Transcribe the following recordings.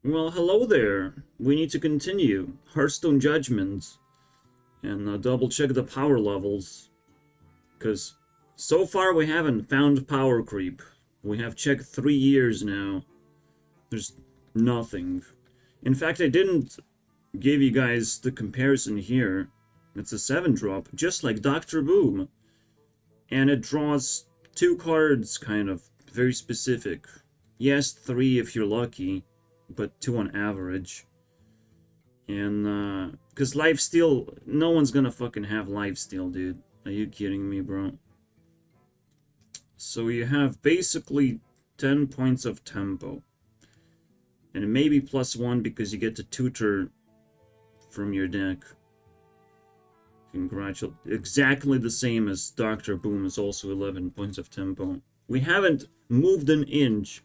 Well, hello there. We need to continue. Hearthstone Judgment. And double check the power levels. Because so far we haven't found power creep. We have checked 3 years now. There's nothing. In fact, I didn't give you guys the comparison here. It's a 7-drop, just like Dr. Boom. And it draws 2 cards, kind of. Very specific. Yes, 3 if you're lucky, but 2 on average. And, because lifesteal, no one's gonna fucking have lifesteal, dude. Are you kidding me, bro? So you have basically 10 points of tempo. And maybe +1 because you get to tutor from your deck. Congratulations. Exactly the same as Dr. Boom is also 11 points of tempo. We haven't moved an inch.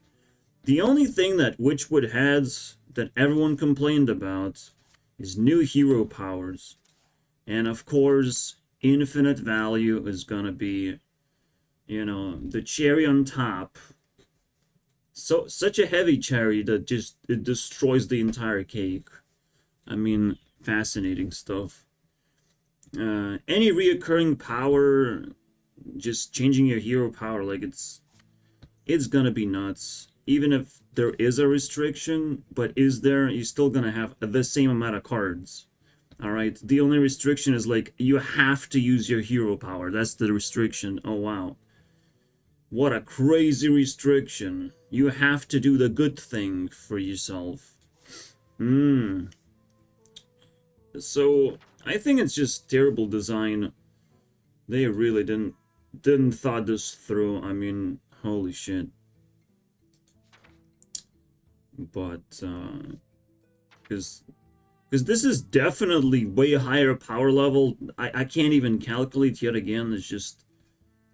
The only thing that Witchwood has that everyone complained about is new hero powers. And of course, infinite value is gonna be, you know, the cherry on top. So such a heavy cherry that just it destroys the entire cake. I mean, fascinating stuff. Any reoccurring power, just changing your hero power, like it's gonna be nuts. Even if there is a restriction, but is there, you're still gonna have the same amount of cards. Alright, the only restriction is like, you have to use your hero power. That's the restriction. Oh wow. What a crazy restriction. You have to do the good thing for yourself. So, I think it's just terrible design. They really didn't thought this through. I mean, holy shit. But because this is definitely way higher power level. I can't even calculate yet again. It's just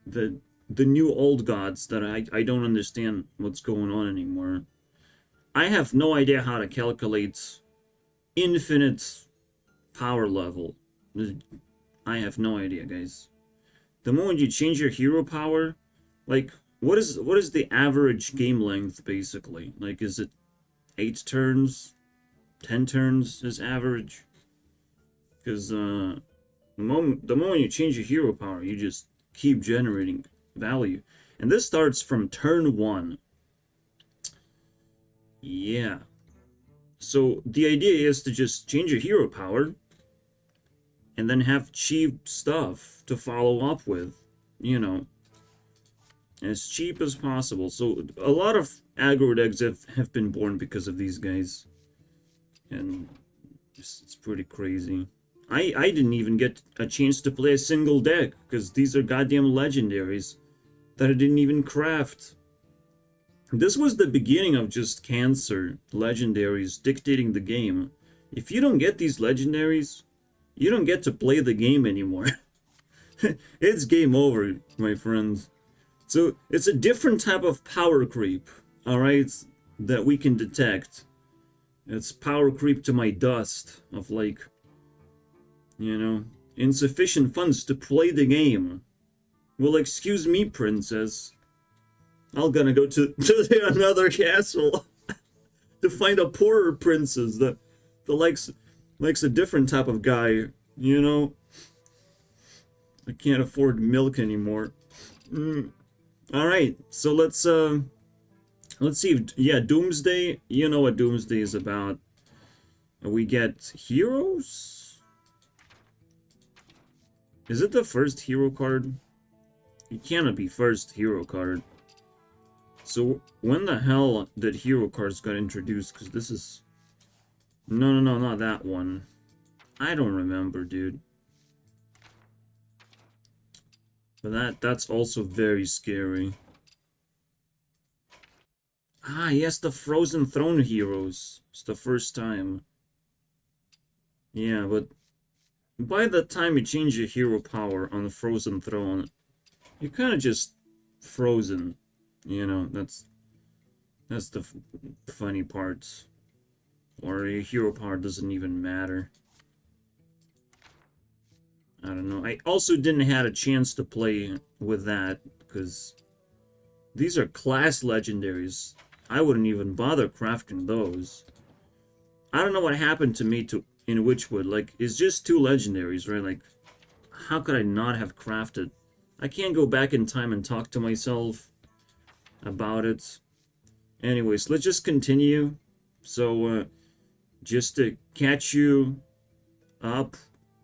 the new old gods that I don't understand what's going on anymore. I have no idea how to calculate infinite power level. I have no idea, guys. The moment you change your hero power, like what is the average game length basically? Like is it 8 turns? 10 turns is average? Because the moment you change your hero power, you just keep generating value. And this starts from turn 1. Yeah. So the idea is to just change your hero power and then have cheap stuff to follow up with, you know, as cheap as possible. So a lot of aggro decks have been born because of these guys. And it's pretty crazy. I didn't even get a chance to play a single deck because these are goddamn legendaries that I didn't even craft. This was the beginning of just cancer legendaries dictating the game. If you don't get these legendaries, you don't get to play the game anymore. It's game over, my friends. So it's a different type of power creep, alright, that we can detect. It's power creep to my dust of like, you know, insufficient funds to play the game. Well, excuse me, princess. I'm gonna go to another castle to find a poorer princess that likes a different type of guy, you know? I can't afford milk anymore. Alright, so let's see if, yeah, Doomsday, you know what Doomsday is about. We get heroes? Is it the first hero card? It cannot be first hero card. So when the hell did hero cards got introduced? Because this is... No, not that one. I don't remember, dude. But that's also very scary. Ah, yes, the Frozen Throne heroes. It's the first time. Yeah, but by the time you change your hero power on the Frozen Throne, you're kind of just frozen. You know, that's the funny part. Or your hero power doesn't even matter. I don't know. I also didn't have a chance to play with that because these are class legendaries. I wouldn't even bother crafting those. I don't know what happened to me in Witchwood. Like, it's just 2 legendaries, right? Like, how could I not have crafted? I can't go back in time and talk to myself about it. Anyways, let's just continue. So, just to catch you up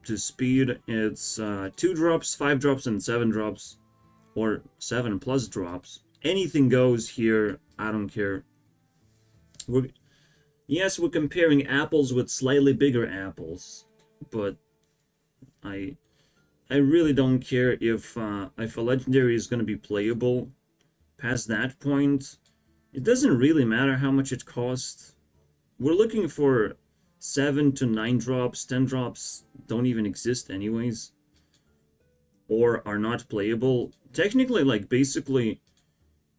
to speed, it's 2 drops, 5 drops, and 7 drops. Or 7 plus drops. Anything goes here, I don't care. Yes, we're comparing apples with slightly bigger apples, but I really don't care if a legendary is going to be playable past that point. It doesn't really matter how much it costs. We're looking for 7 to 9 drops. 10 drops don't even exist anyways, or are not playable. Technically, like, basically,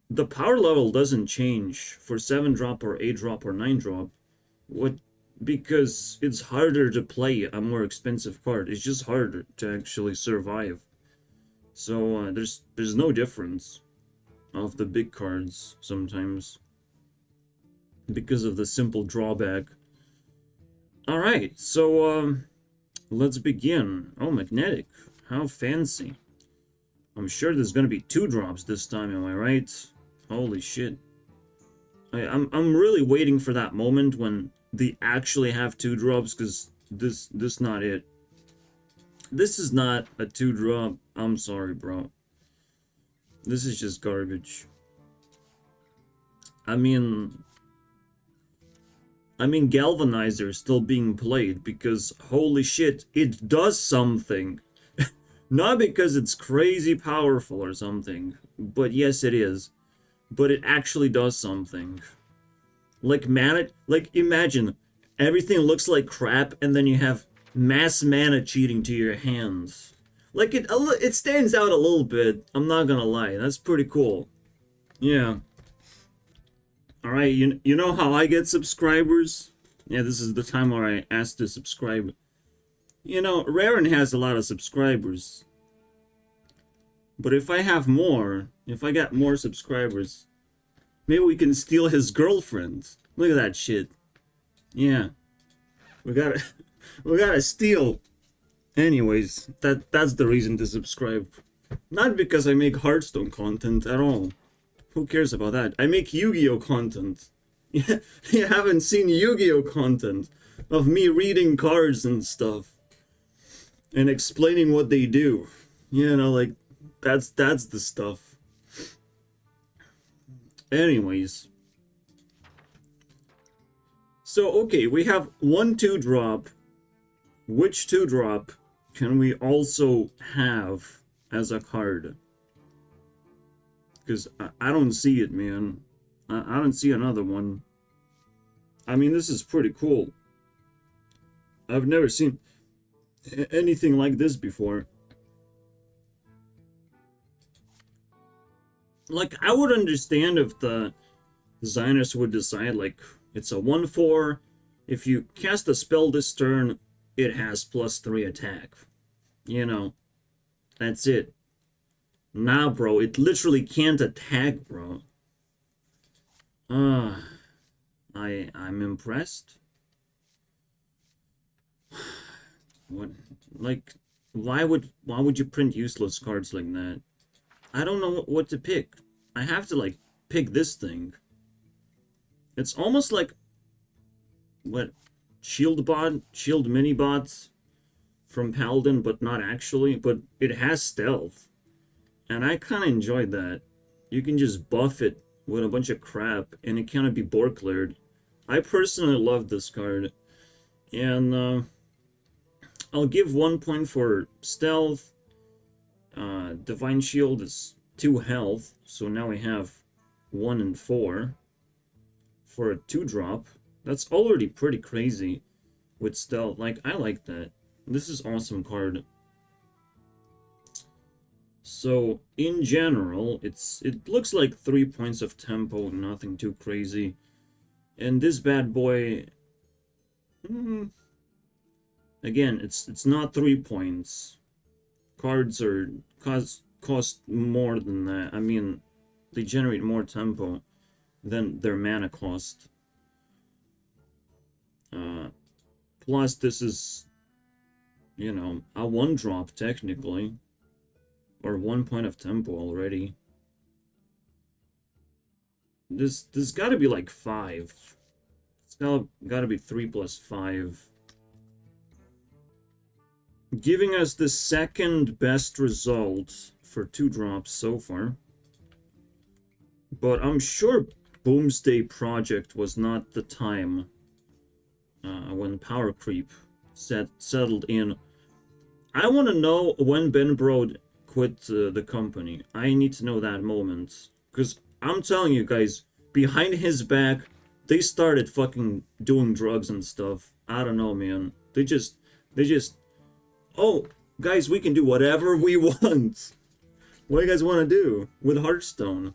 the power level doesn't change for 7 drop or 8 drop or 9 drop. What? Because it's harder to play a more expensive card. It's just harder to actually survive. So there's no difference of the big cards sometimes because of the simple drawback. Alright, so let's begin. Oh, magnetic. How fancy. I'm sure there's gonna be 2 drops this time, am I right? Holy shit. I'm really waiting for that moment when they actually have 2 drops, because this not it. This is not a 2 drop. I'm sorry, bro. This is just garbage. I mean Galvanizer is still being played because holy shit, it does something. Not because it's crazy powerful or something, but yes it is. But it actually does something. Like mana, like imagine everything looks like crap and then you have mass mana cheating to your hands. Like it stands out a little bit, I'm not gonna lie. That's pretty cool. Yeah. Alright, you know how I get subscribers? Yeah, this is the time where I ask to subscribe. You know, Raren has a lot of subscribers. But if I have more, if I got more subscribers, maybe we can steal his girlfriend. Look at that shit. Yeah. We gotta steal. Anyways, that's the reason to subscribe. Not because I make Hearthstone content at all. Who cares about that? I make Yu-Gi-Oh content. Yeah, you haven't seen Yu-Gi-Oh content of me reading cards and stuff and explaining what they do. You know, like that's the stuff. Anyways. So, okay, we have 1 2 drop. Which 2 drop can we also have as a card? Because I don't see it, man. I don't see another one. I mean, this is pretty cool. I've never seen anything like this before. Like, I would understand if the designers would decide, like, it's a 1/4. If you cast a spell this turn, it has +3 attack. You know, that's it. Nah, bro, it literally can't attack, bro. I'm impressed. What, like, why would you print useless cards like that? I don't know what to pick. I have to, like, pick this thing. It's almost like what, shield mini bots from Paladin, but not actually. But it has stealth, and I kind of enjoyed that. You can just buff it with a bunch of crap, and it cannot be board cleared. I personally love this card, and I'll give 1 point for stealth. Divine Shield is 2 health, so now we have 1 and 4 for a 2 drop. That's already pretty crazy with stealth. Like, I like that. This is awesome card. So, in general, it looks like 3 points of tempo, nothing too crazy. And this bad boy, again, it's not 3 points. Cards are cost more than that. I mean, they generate more tempo than their mana cost. Plus, this is, you know, a 1-drop technically. Or 1 point of tempo already. This gotta be like 5. It's gotta be 3 plus 5. Giving us the second best result for 2 drops so far. But I'm sure Boomsday Project was not the time when Powercreep settled in. I want to know when Ben Brode quit the company. I need to know that moment. Because I'm telling you guys, behind his back, they started fucking doing drugs and stuff. I don't know, man. They just, oh, guys, we can do whatever we want. What do you guys want to do with Hearthstone?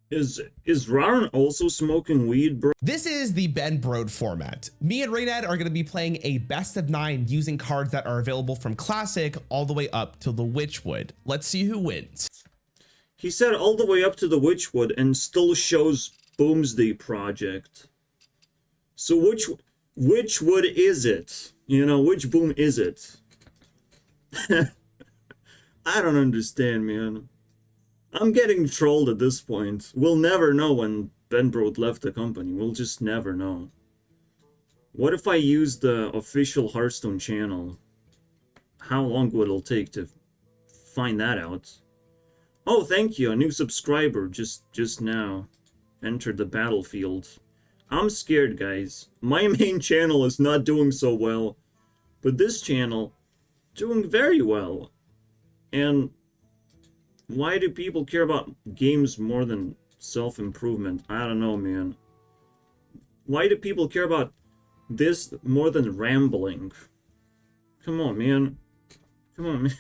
Is Raren also smoking weed, bro? This is the Ben Brode format. Me and Raynad are going to be playing a best of 9 using cards that are available from Classic all the way up to the Witchwood. Let's see who wins. He said all the way up to the Witchwood and still shows Boomsday Project. So which wood is it? You know, which boom is it? I don't understand, man. I'm getting trolled at this point. We'll never know when Ben Brode left the company. We'll just never know. What if I use the official Hearthstone channel? How long would it take to find that out? Oh, thank you. A new subscriber just now entered the battlefield. I'm scared, guys. My main channel is not doing so well, but this channel doing very well. And why do people care about games more than self-improvement? I don't know, man. Why do people care about this more than rambling? Come on, man. Come on, man.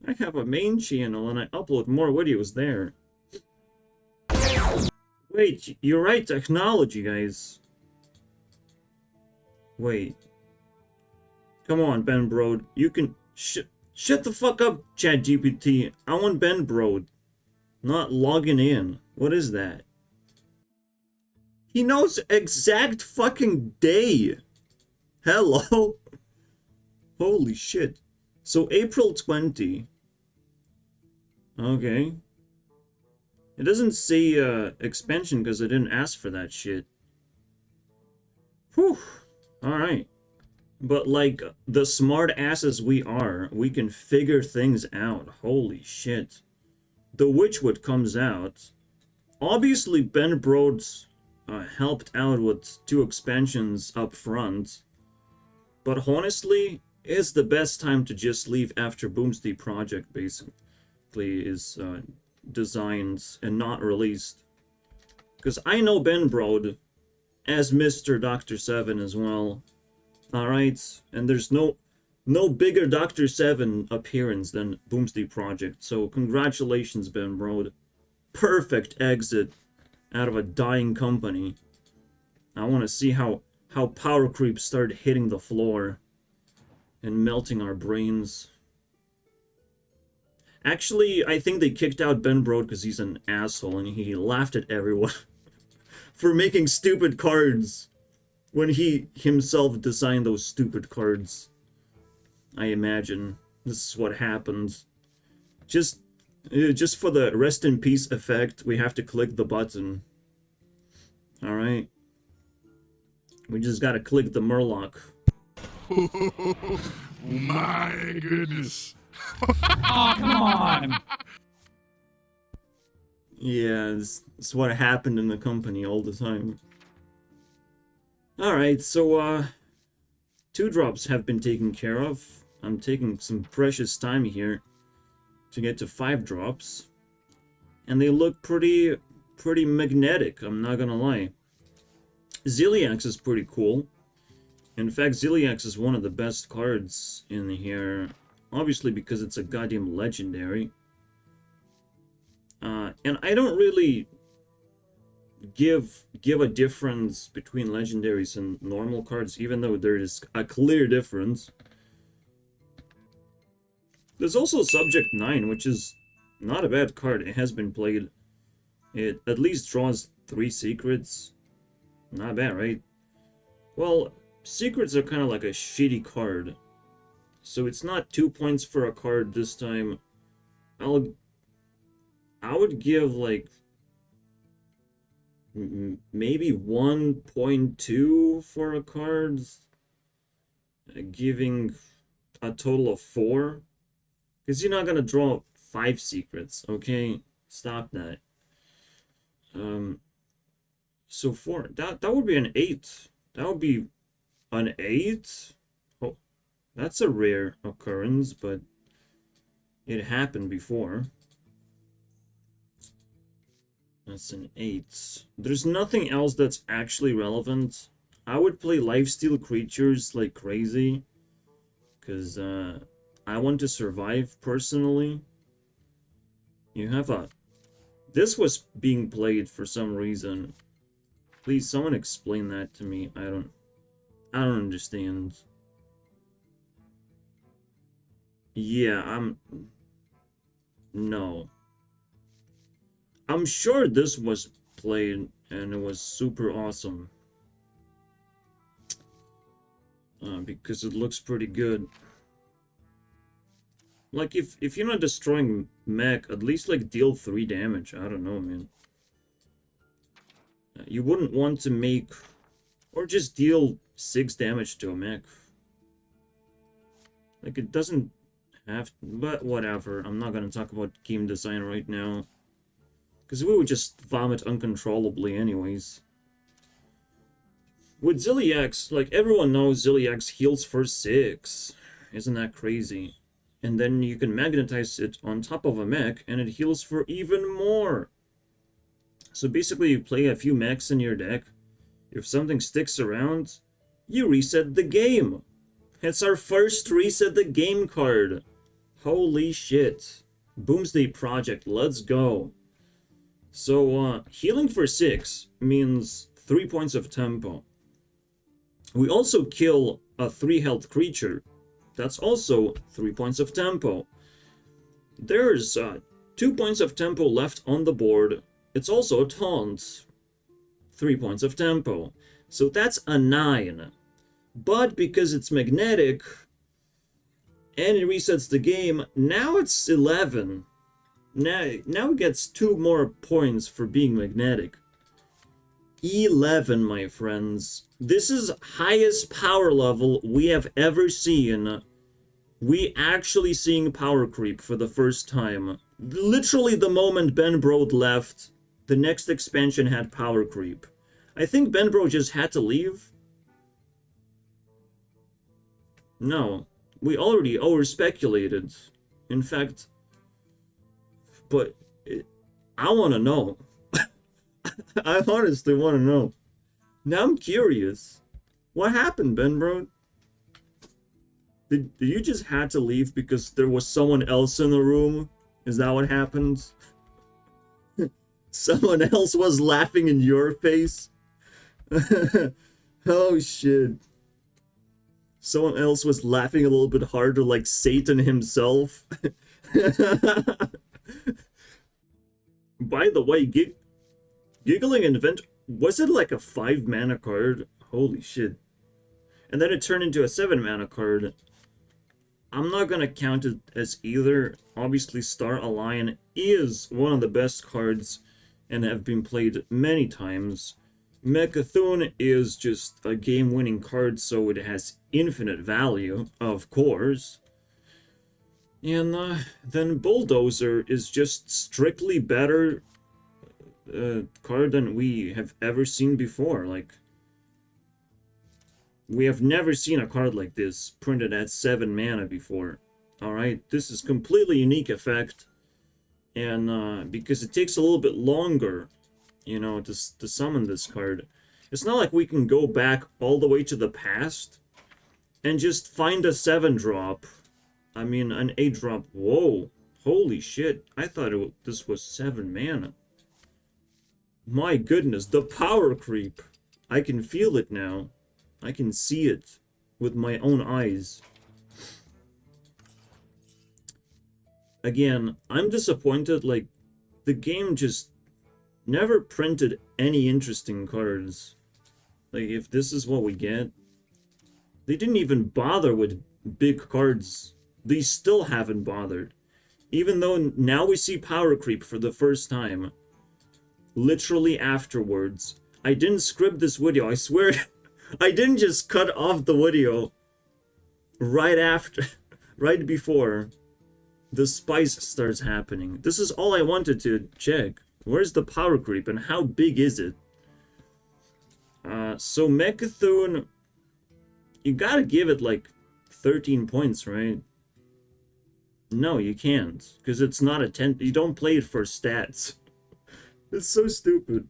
I have a main channel and I upload more videos there. Wait, you're right, technology, guys. Wait. Come on, Ben Brode. You can... Shut the fuck up, ChatGPT. I want Ben Brode. Not logging in. What is that? He knows exact fucking day. Hello? Holy shit. So April 20. Okay. It doesn't say expansion because I didn't ask for that shit. Whew. Alright. But like the smart asses we are, we can figure things out. Holy shit. The Witchwood comes out. Obviously Ben Brode's helped out with 2 expansions up front. But honestly, it's the best time to just leave after Boomsday Project basically is designed and not released. Because I know Ben Brode as Mr. Dr. 7 as well. Alright, and there's no bigger Dr. 7 appearance than Boomsday Project, so congratulations, Ben Brode. Perfect exit out of a dying company. I want to see how Powercreep started hitting the floor and melting our brains. Actually, I think they kicked out Ben Brode because he's an asshole and he laughed at everyone for making stupid cards. When he himself designed those stupid cards. I imagine this is what happened. Just for the rest in peace effect, we have to click the button. Alright. We just gotta click the Murloc. My goodness. Oh, come on. Yeah, it's what happened in the company all the time. Alright, so, 2 drops have been taken care of. I'm taking some precious time here to get to 5 drops. And they look pretty magnetic, I'm not gonna lie. Ziliax is pretty cool. In fact, Ziliax is one of the best cards in here. Obviously because it's a goddamn legendary. And I don't really give a difference between legendaries and normal cards, even though there is a clear difference. There's also Subject 9, which is not a bad card. It has been played. It at least draws 3 secrets. Not bad, right? Well, secrets are kind of like a shitty card. So it's not 2 points for a card this time. I would give like maybe 1.2 for a card, giving a total of 4. Because you're not gonna draw 5 secrets, okay? Stop that. So 4, that would be an 8. That would be an 8? Oh, that's a rare occurrence, but it happened before. That's an 8. There's nothing else that's actually relevant. I would play lifesteal creatures like crazy, because I want to survive personally. You have a... This was being played for some reason. Please, someone explain that to me. I don't understand. Yeah, no. I'm sure this was played and it was super awesome. Because it looks pretty good. Like, if you're not destroying mech, at least, like, deal 3 damage. I don't know, man. You wouldn't want to make... Or just deal 6 damage to a mech. Like, it doesn't have... But whatever. I'm not gonna talk about game design right now. Because we would just vomit uncontrollably anyways. With Zilliax, like, everyone knows Zilliax heals for 6. Isn't that crazy? And then you can magnetize it on top of a mech, and it heals for even more. So basically, you play a few mechs in your deck. If something sticks around, you reset the game. It's our first reset the game card. Holy shit. Boomsday Project, let's go. So, healing for 6 means 3 points of tempo. We also kill a 3 health creature. That's also 3 points of tempo. There's 2 points of tempo left on the board. It's also a taunt. 3 points of tempo. So that's a 9. But because it's magnetic, and it resets the game, now it's 11. Now it gets 2 more points for being magnetic. 11, my friends. This is highest power level we have ever seen. We actually seeing power creep for the first time. Literally the moment Ben Brode left, the next expansion had power creep. I think Ben Brode just had to leave. No, we already over-speculated. In fact, but I want to know. I honestly want to know. Now I'm curious. What happened, Ben Brode? Did you just had to leave because there was someone else in the room? Is that what happened? Someone else was laughing in your face? Oh shit. Someone else was laughing a little bit harder, like Satan himself. By the way, Giggling Invent, was it like a 5 mana card? Holy shit. And then it turned into a 7 mana card. I'm not gonna count it as either. Obviously, Star Alliance is one of the best cards and have been played many times. Mechathune is just a game-winning card, so it has infinite value, of course. And then Bulldozer is just strictly better card than we have ever seen before. Like, we have never seen a card like this printed at 7 mana before. Alright, this is completely unique effect. And because it takes a little bit longer, you know, to summon this card. It's not like we can go back all the way to the past and just find a 7-drop. I mean, an 8-drop. Whoa. Holy shit. I thought this was 7 mana. My goodness, the power creep. I can feel it now. I can see it with my own eyes. Again, I'm disappointed, like, the game just never printed any interesting cards. Like, if this is what we get, they didn't even bother with big cards. They still haven't bothered. Even though now we see Powercreep for the first time. Literally afterwards. I didn't script this video, I swear. I didn't just cut off the video right after, right before the spice starts happening. This is all I wanted to check. Where's the Powercreep and how big is it? So Mechathune, you gotta give it like 13 points, right? No, you can't, because it's not a 10. You don't play it for stats. It's so stupid.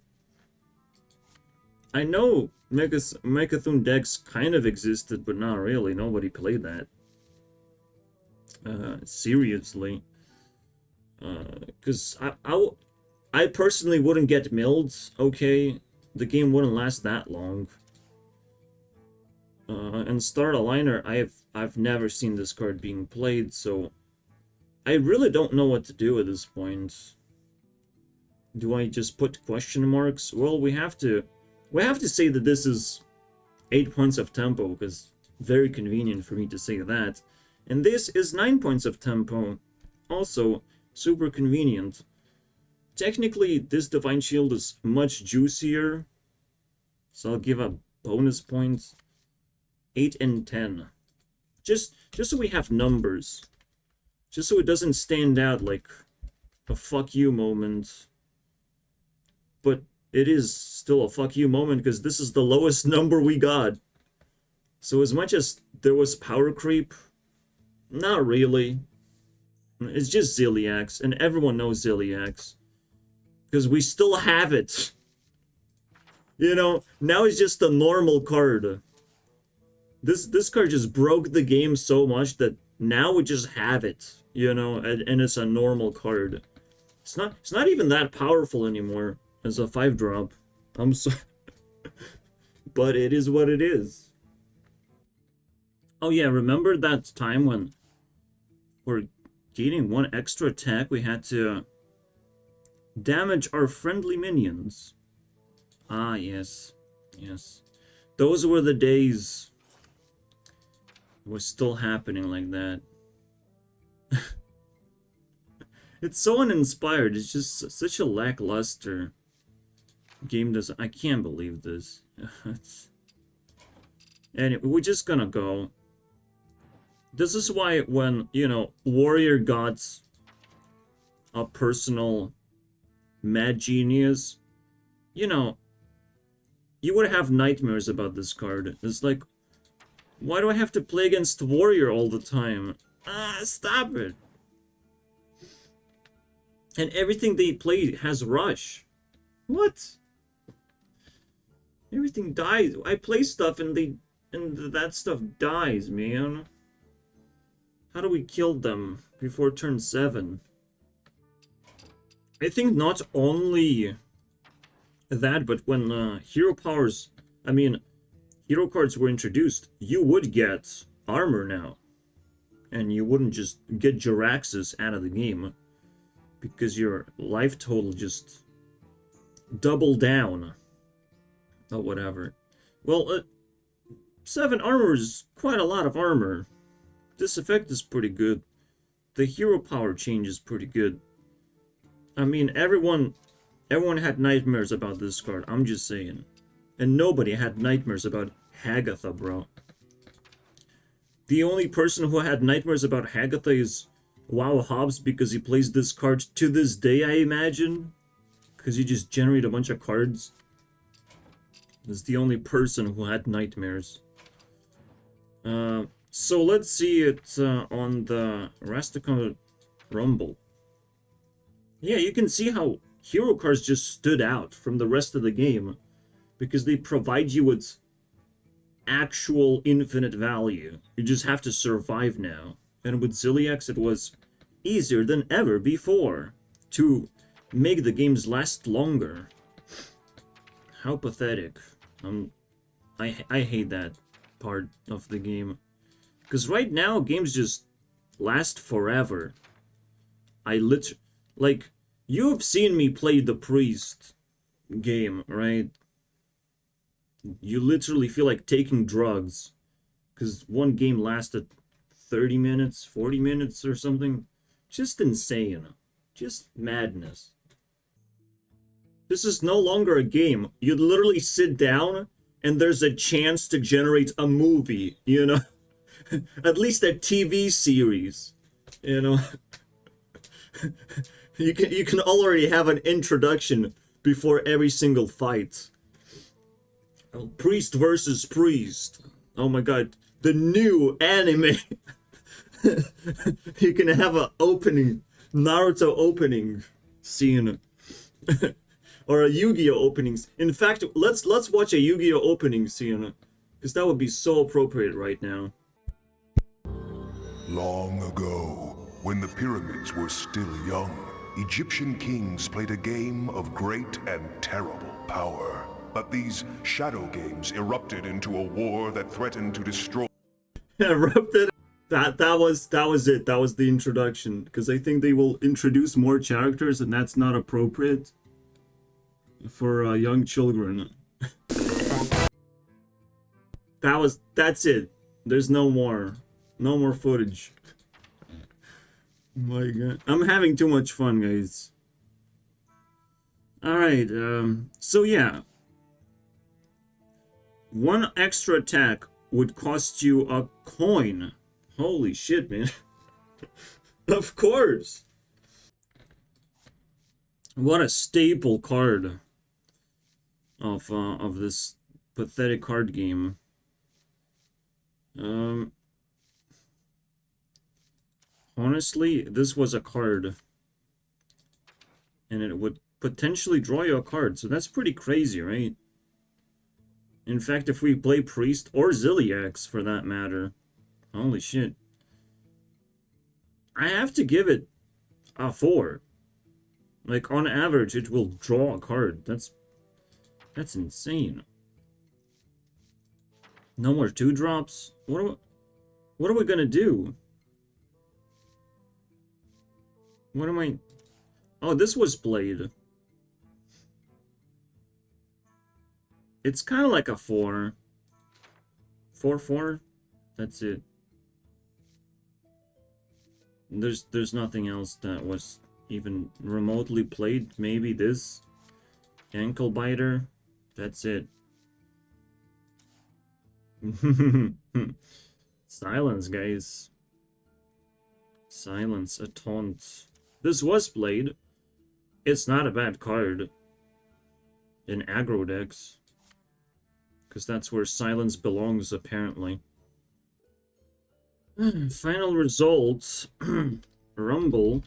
I know Mechathune decks kind of existed, but not really. Nobody played that. Seriously. Because I personally wouldn't get milled, okay? The game wouldn't last that long. And Start Aligner, I've never seen this card being played, so I really don't know what to do at this point. Do I just put question marks? Well, we have to say that this is 8 points of tempo, because very convenient for me to say that. And this is 9 points of tempo. Also, super convenient. Technically, this Divine Shield is much juicier, so I'll give a bonus point. 8 and 10. Just so we have numbers. Just so it doesn't stand out like a fuck you moment. But it is still a fuck you moment because this is the lowest number we got. So as much as there was power creep, not really. It's just Ziliax, and everyone knows Ziliax. Because we still have it. You know, now it's just a normal card. This card just broke the game so much that now we just have it, you know, and it's a normal card. It's not even that powerful anymore as a 5-drop. I'm sorry. But it is what it is. Oh yeah, remember that time when for gaining 1 extra attack we had to damage our friendly minions? Ah, yes. Yes. Those were the days. It was still happening like that. It's so uninspired. It's just such a lackluster game. I can't believe this. Anyway, we're just gonna go. This is why when, you know, Warrior got a personal mad genius, you know, you would have nightmares about this card. It's like, why do I have to play against Warrior all the time? Ah, stop it. And everything they play has Rush. What? Everything dies. I play stuff and that stuff dies, man. How do we kill them before turn 7? I think not only that, but when hero powers, I mean, hero cards were introduced, you would get armor now. And you wouldn't just get Jiraxis out of the game. Because your life total just doubled down. Oh, whatever. Well, 7 armor is quite a lot of armor. This effect is pretty good. The hero power change is pretty good. I mean, everyone had nightmares about this card, I'm just saying. And nobody had nightmares about Hagatha, bro. The only person who had nightmares about Hagatha is WoW Hobbs, because he plays this card to this day, I imagine. Because you just generate a bunch of cards. That's the only person who had nightmares. So let's see it on the Rastakhan Rumble. Yeah, you can see how hero cards just stood out from the rest of the game. Because they provide you with actual infinite value. You just have to survive now. And with Ziliax, it was easier than ever before to make the games last longer. How pathetic. I hate that part of the game. Because right now, games just last forever. Like, you've seen me play the Priest game, right? You literally feel like taking drugs. Because one game lasted 30 minutes, 40 minutes or something. Just insane. Just madness. This is no longer a game. You literally sit down and there's a chance to generate a movie, you know? At least a TV series, you know? You can already have an introduction before every single fight. Priest versus priest. Oh my god, the new anime. You can have a opening, Naruto opening scene. Or a Yu-Gi-Oh openings. In fact, let's watch a Yu-Gi-Oh opening scene, because that would be so appropriate right now. Long ago, when the pyramids were still young, Egyptian kings played a game of great and terrible power. But these shadow games erupted into a war that threatened to destroy. Erupted. That was it. That was the introduction. Because I think they will introduce more characters, and that's not appropriate for young children. That's it. There's no more footage. My god, I'm having too much fun, guys. All right, so yeah, one extra attack would cost you a coin. Holy shit, man. Of course. What a staple card of this pathetic card game. Honestly, this was a card, and it would potentially draw you a card, so that's pretty crazy, right? In fact, if we play Priest or Ziliax for that matter, holy shit, I have to give it a 4. Like, on average, it will draw a card. That's insane. No more 2-drops? What are we gonna do? What am I... Oh, this was played. It's kind of like a 4. 4-4? That's it. There's nothing else that was even remotely played. Maybe this. Ankle biter. That's it. Silence, guys. Silence, a taunt. This was played. It's not a bad card in aggro decks, because that's where silence belongs, apparently. Final results. Rumble.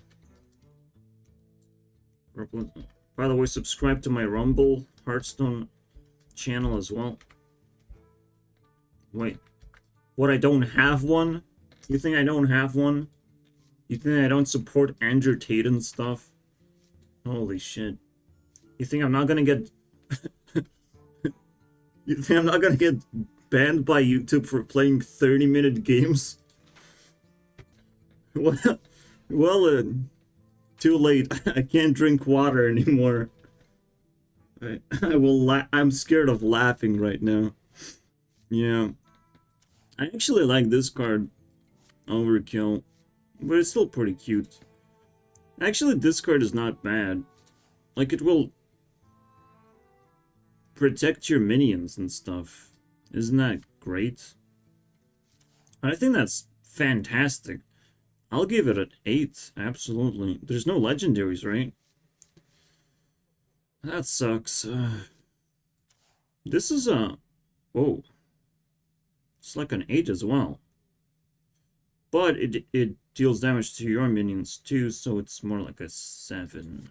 By the way, subscribe to my Rumble Hearthstone channel as well. Wait. What, I don't have one? You think I don't have one? You think I don't support Andrew Tate and stuff? Holy shit. You think I'm not gonna get... You think I'm not gonna get banned by YouTube for playing 30-minute games? Well, too late. I can't drink water anymore. I'm scared of laughing right now. Yeah. I actually like this card, Overkill, but it's still pretty cute. Actually, this card is not bad. Like, it will protect your minions and stuff. Isn't that great? I think that's fantastic. I'll give it an 8, absolutely. There's no legendaries, right? That sucks. This is a... Whoa. It's like an 8 as well. But it deals damage to your minions too, so it's more like a 7.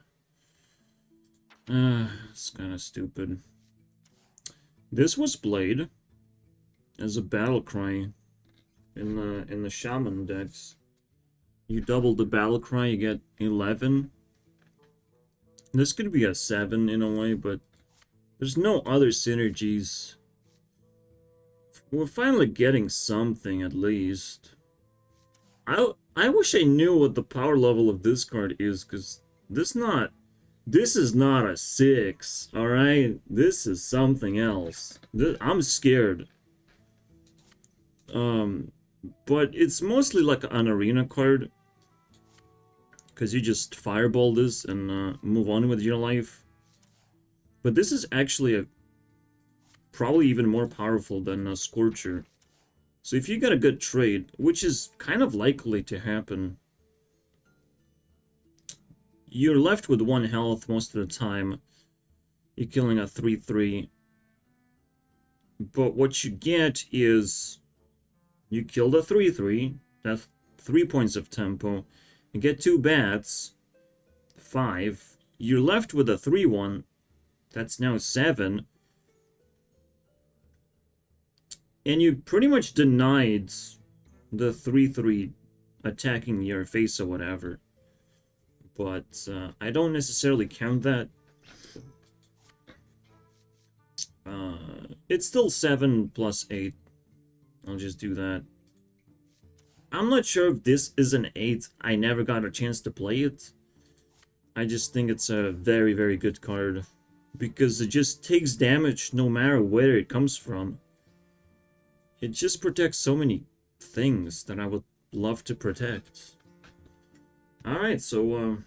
It's kind of stupid. This was played as a battle cry in the shaman decks. You double the battle cry, you get 11. This could be a 7 in a way, but there's no other synergies. We're finally getting something, at least. I wish I knew what the power level of this card is, because this not This is not a 6, alright? This is something else. I'm scared. But it's mostly like an arena card. Because you just fireball this and move on with your life. But this is actually probably even more powerful than a Scorcher. So if you get a good trade, which is kind of likely to happen, you're left with 1 health most of the time. You're killing a 3-3. But what you get is you killed a 3-3. That's 3 points of tempo. You get 2 bats. 5. You're left with a 3-1. That's now 7. And you pretty much denied the 3-3 attacking your face or whatever. But I don't necessarily count that. It's still 7 plus 8. I'll just do that. I'm not sure if this is an 8. I never got a chance to play it. I just think it's a very, very good card. Because it just takes damage no matter where it comes from. It just protects so many things that I would love to protect. Alright, so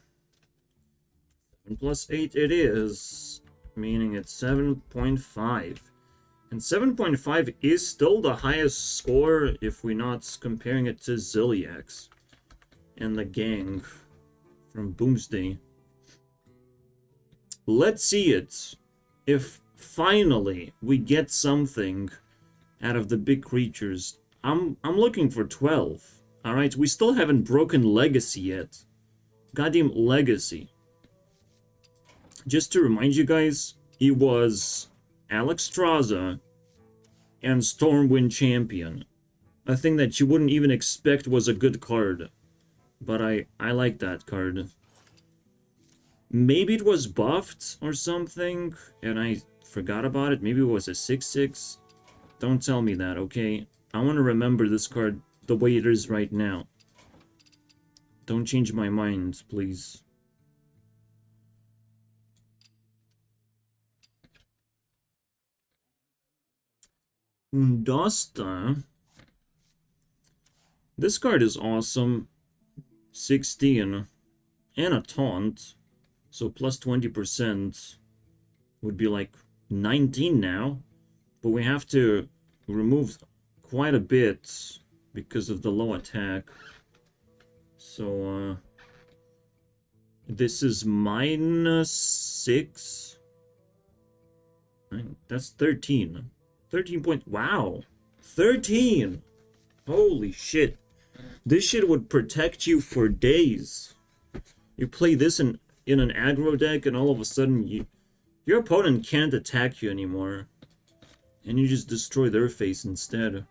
7 plus 8 it is, meaning it's 7.5. And 7.5 is still the highest score if we're not comparing it to Zilliax and the gang from Boomsday. Let's see it. If finally we get something out of the big creatures. I'm looking for 12. Alright, we still haven't broken Legacy yet. Goddamn Legacy. Just to remind you guys, it was Alex Straza and Stormwind Champion. A thing that you wouldn't even expect was a good card. But I like that card. Maybe it was buffed or something, and I forgot about it. Maybe it was a 6/6. Don't tell me that, okay? I want to remember this card the way it is right now. Don't change my mind, please. Undasta. This card is awesome. 16. And a taunt. So plus 20% would be like 19 now. But we have to remove quite a bit because of the low attack. So, this is -6. That's 13. 13 point... Wow! 13! Holy shit. This shit would protect you for days. You play this in an aggro deck and all of a sudden your opponent can't attack you anymore. And you just destroy their face instead.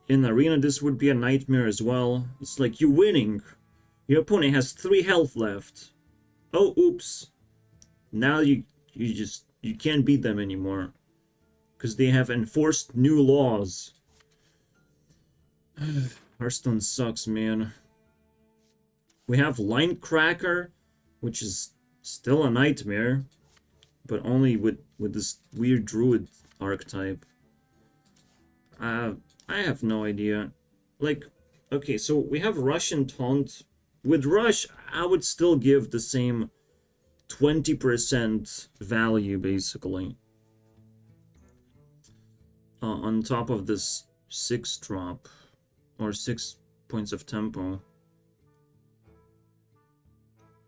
In Arena, this would be a nightmare as well. It's like, you're winning. Your opponent has 3 health left. Oh, oops. Now you can't beat them anymore. Because they have enforced new laws. Hearthstone sucks, man. We have Line Cracker, which is still a nightmare. But only with this weird druid archetype. I have no idea. Like, okay, so we have Rush and Taunt. With Rush, I would still give the same 20% value, basically. On top of this 6 drop. Or 6 points of tempo.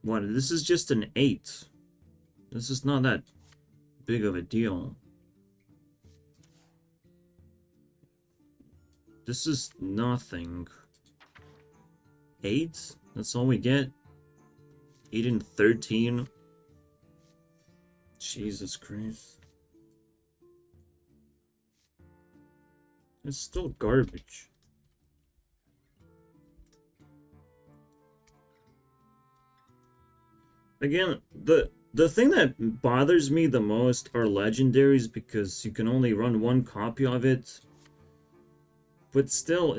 What? This is just an 8. This is not that big of a deal. This is nothing. 8? That's all we get? 8 and 13? Jesus Christ. It's still garbage. Again, the thing that bothers me the most are legendaries because you can only run 1 copy of it. But still,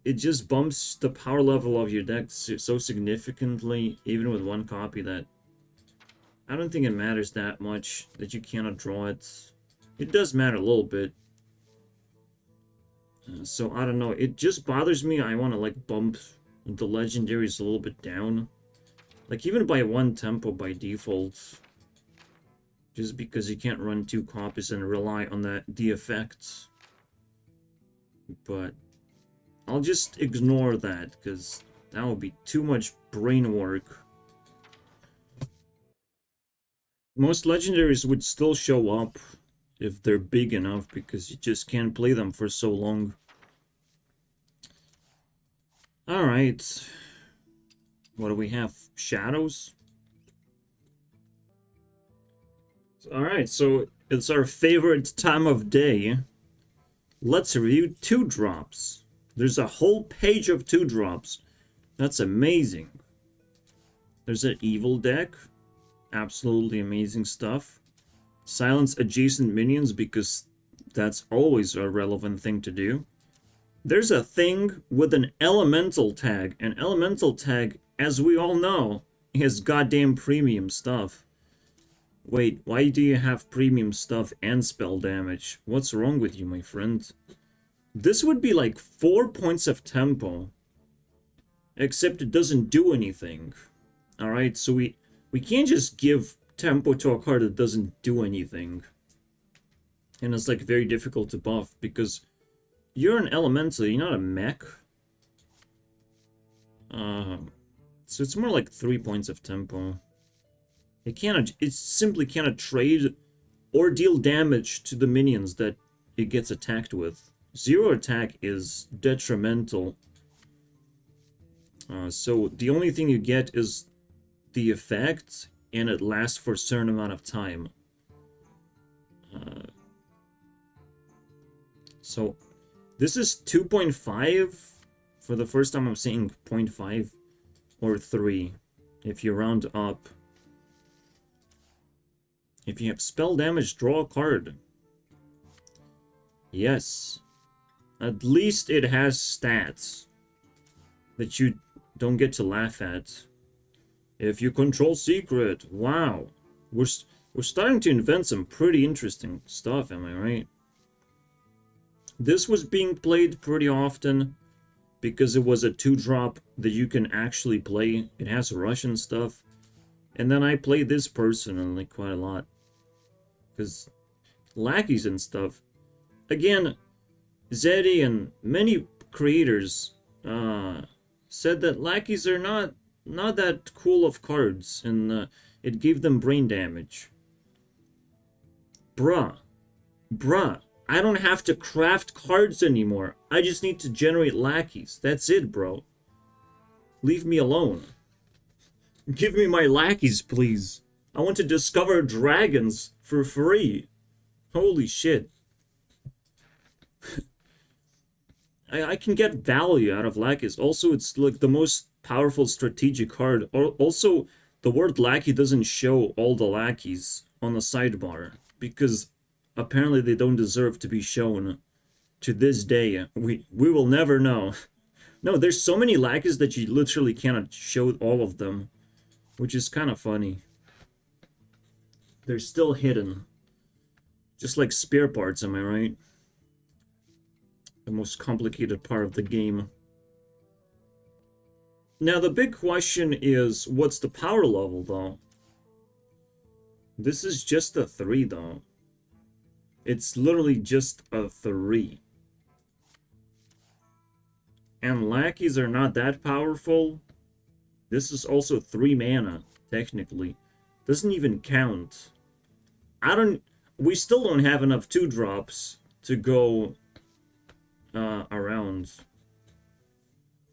it just bumps the power level of your deck so significantly, even with one copy, that I don't think it matters that much that you cannot draw it. It does matter a little bit. So I don't know, it just bothers me. I want to like bump the legendaries a little bit down. Like even by one tempo by default. Just because you can't run 2 copies and rely on the effects. But I'll just ignore that, because that would be too much brain work. Most legendaries would still show up if they're big enough, because you just can't play them for so long. Alright. What do we have? Shadows? Alright, so it's our favorite time of day. Let's review 2-drops. There's a whole page of 2-drops. That's amazing. There's an evil deck. Absolutely amazing stuff. Silence adjacent minions, because that's always a relevant thing to do. There's a thing with an elemental tag. An elemental tag, as we all know, is goddamn premium stuff. Wait, why do you have premium stuff and spell damage? What's wrong with you, my friend? This would be like 4 points of tempo. Except it doesn't do anything. Alright, so we can't just give tempo to a card that doesn't do anything. And it's like very difficult to buff, because you're an elemental, you're not a mech. So it's more like 3 points of tempo. It simply cannot trade or deal damage to the minions that it gets attacked with. 0 attack is detrimental. So the only thing you get is the effect, and it lasts for a certain amount of time. So this is 2.5. For the first time I'm saying 0.5 or 3 if you round up. If you have spell damage, draw a card. Yes. At least it has stats that you don't get to laugh at. If you control secret, wow. We're starting to invent some pretty interesting stuff, am I right? This was being played pretty often because it was a 2-drop that you can actually play. It has Russian stuff. And then I played this personally quite a lot. Because lackeys and stuff. Again, Zeddy and many creators said that lackeys are not that cool of cards, and it gave them brain damage. Bruh, I don't have to craft cards anymore. I just need to generate lackeys. That's it, bro. Leave me alone. Give me my lackeys, please. I want to discover dragons for free. Holy shit. I can get value out of lackeys. Also, it's like the most powerful strategic card. Also, the word lackey doesn't show all the lackeys on the sidebar, because apparently they don't deserve to be shown. To this day, we will never know. No, there's so many lackeys that you literally cannot show all of them, which is kind of funny. They're still hidden. Just like spare parts, am I right? The most complicated part of the game. Now, the big question is, what's the power level, though? This is just a 3, though. It's literally just a 3. And lackeys are not that powerful. This is also 3 mana, technically. Doesn't even count. We still don't have enough 2-drops to go around.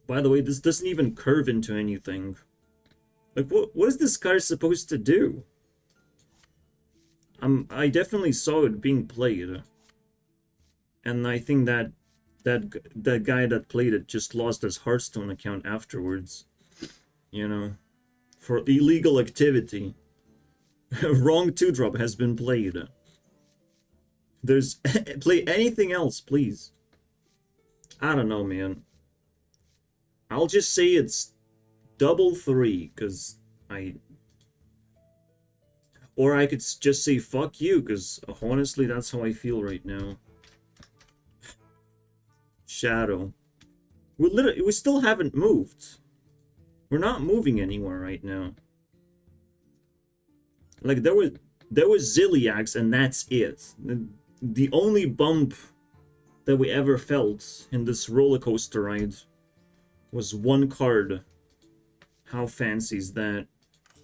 By the way, this doesn't even curve into anything. Like, what is this card supposed to do? I definitely saw it being played. And I think that guy that played it just lost his Hearthstone account afterwards. You know, for illegal activity. Wrong 2-drop has been played. Play anything else, please. I don't know, man. I'll just say it's double 3, because or I could just say fuck you, because honestly, that's how I feel right now. Shadow. We still haven't moved. We're not moving anywhere right now. Like, there was Ziliax, and that's it. The only bump that we ever felt in this roller coaster ride was one card. How fancy is that?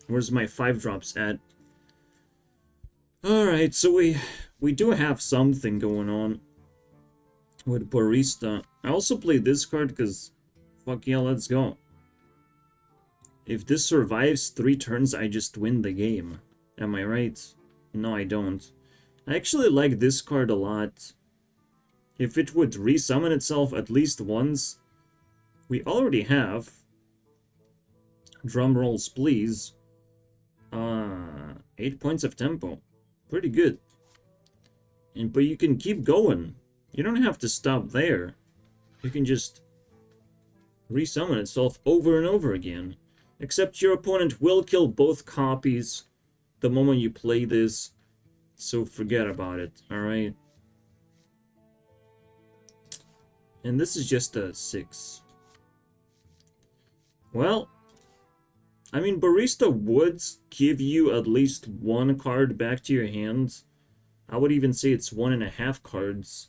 Where's my 5-drops at? Alright, so we do have something going on with Barista. I also played this card because, fuck yeah, let's go. If this survives 3 turns, I just win the game. Am I right? No, I don't. I actually like this card a lot. If it would resummon itself at least once, we already have. Drum rolls, please. 8 points of tempo. Pretty good. But you can keep going. You don't have to stop there. You can just resummon itself over and over again. Except your opponent will kill both copies the moment you play this. So forget about it, alright? And this is just a 6. Well, I mean, Barista would give you at least 1 card back to your hand. I would even say it's 1.5 cards.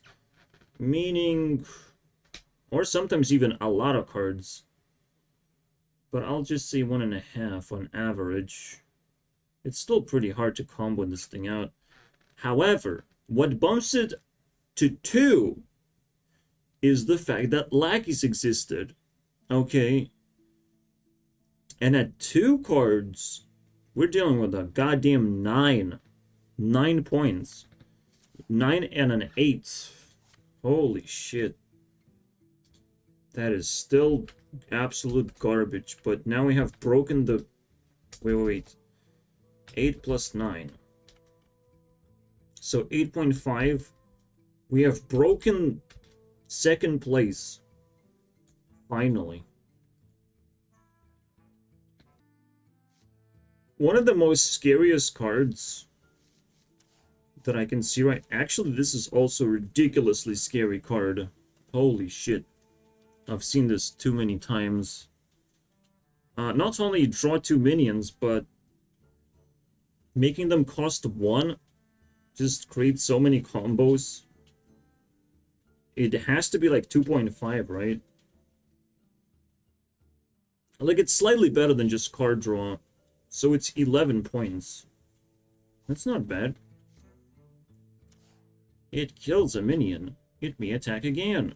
Meaning, or sometimes even a lot of cards. But I'll just say 1.5 on average. It's still pretty hard to combo this thing out. However, what bumps it to 2 is the fact that lackeys existed. Okay? And at 2 cards, we're dealing with a goddamn 9. 9 points. 9 and an 8. Holy shit. That is still absolute garbage. But now we have broken the... Wait. 8 plus 9. So 8.5. We have broken 2nd place. Finally. One of the most scariest cards that I can see right... Actually, this is also a ridiculously scary card. Holy shit. I've seen this too many times. Not only draw 2 minions, but making them cost 1 just creates so many combos. It has to be like 2.5, right? Like, it's slightly better than just card draw. So it's 11 points. That's not bad. It kills a minion. It may attack again.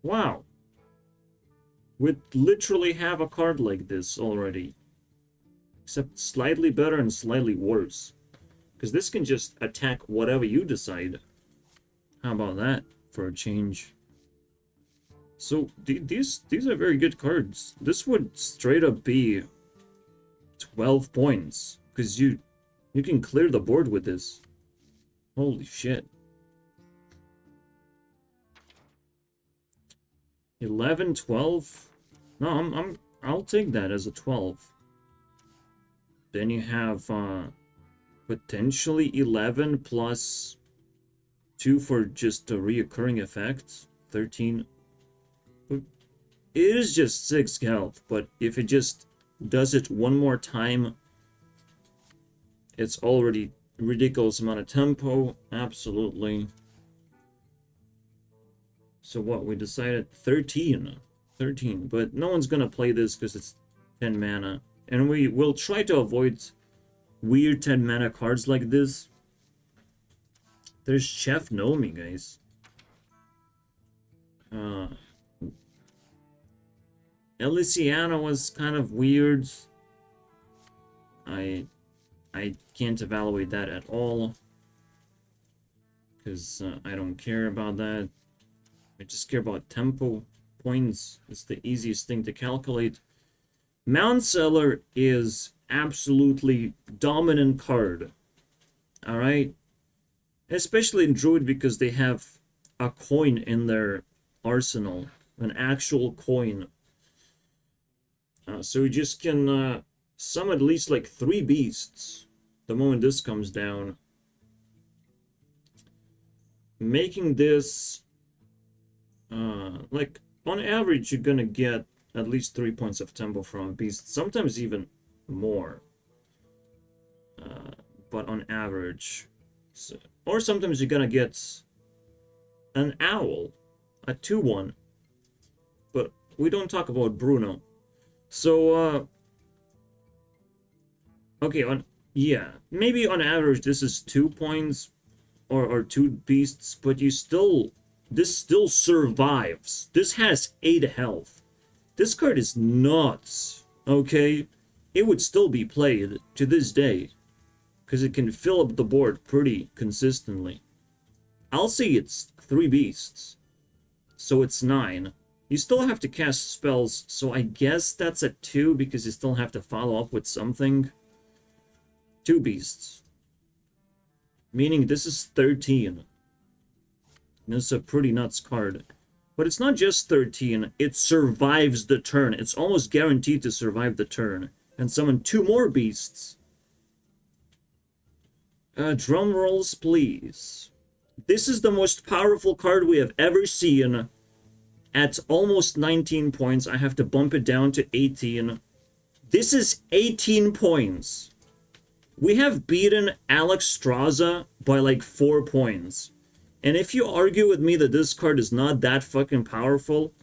Wow. We literally have a card like this already. Except slightly better and slightly worse. Because this can just attack whatever you decide. How about that for a change? So these are very good cards. This would straight up be 12 points, because you can clear the board with this. Holy shit. 11, 12? No, I'll take that as a 12. Then you have potentially 11 plus 2 for just a reoccurring effect. 13. But it is just 6 health, but if it just does it one more time, it's already a ridiculous amount of tempo. Absolutely. So what, we decided 13, but no one's gonna play this because it's 10 mana, and we will try to avoid weird 10 mana cards like this. There's Chef Nomi, guys. Elysiana was kind of weird. I can't evaluate that at all, because I don't care about that. I just care about tempo points. It's the easiest thing to calculate. Mount Seller is absolutely dominant card. Alright? Especially in Druid, because they have a coin in their arsenal. An actual coin. So you just can summon at least like 3 beasts the moment this comes down. Making this, like, on average, you're gonna get at least 3 points of tempo from a beast, sometimes even more. But on average. So, or sometimes you're gonna get an owl, a 2-1. But we don't talk about Bruno. So, okay, yeah, maybe on average this is 2 points or 2 beasts, but this still survives. This has 8 health. This card is nuts, okay? It would still be played to this day, because it can fill up the board pretty consistently. I'll say it's 3 beasts, so it's 9. You still have to cast spells, so I guess that's a 2, because you still have to follow up with something. 2 beasts. Meaning this is 13. This is a pretty nuts card. But it's not just 13, it survives the turn. It's almost guaranteed to survive the turn. And summon 2 more beasts. Drum rolls, please. This is the most powerful card we have ever seen. At almost 19 points, I have to bump it down to 18. This is 18 points. We have beaten Alex Straza by like 4 points. And if you argue with me that this card is not that fucking powerful,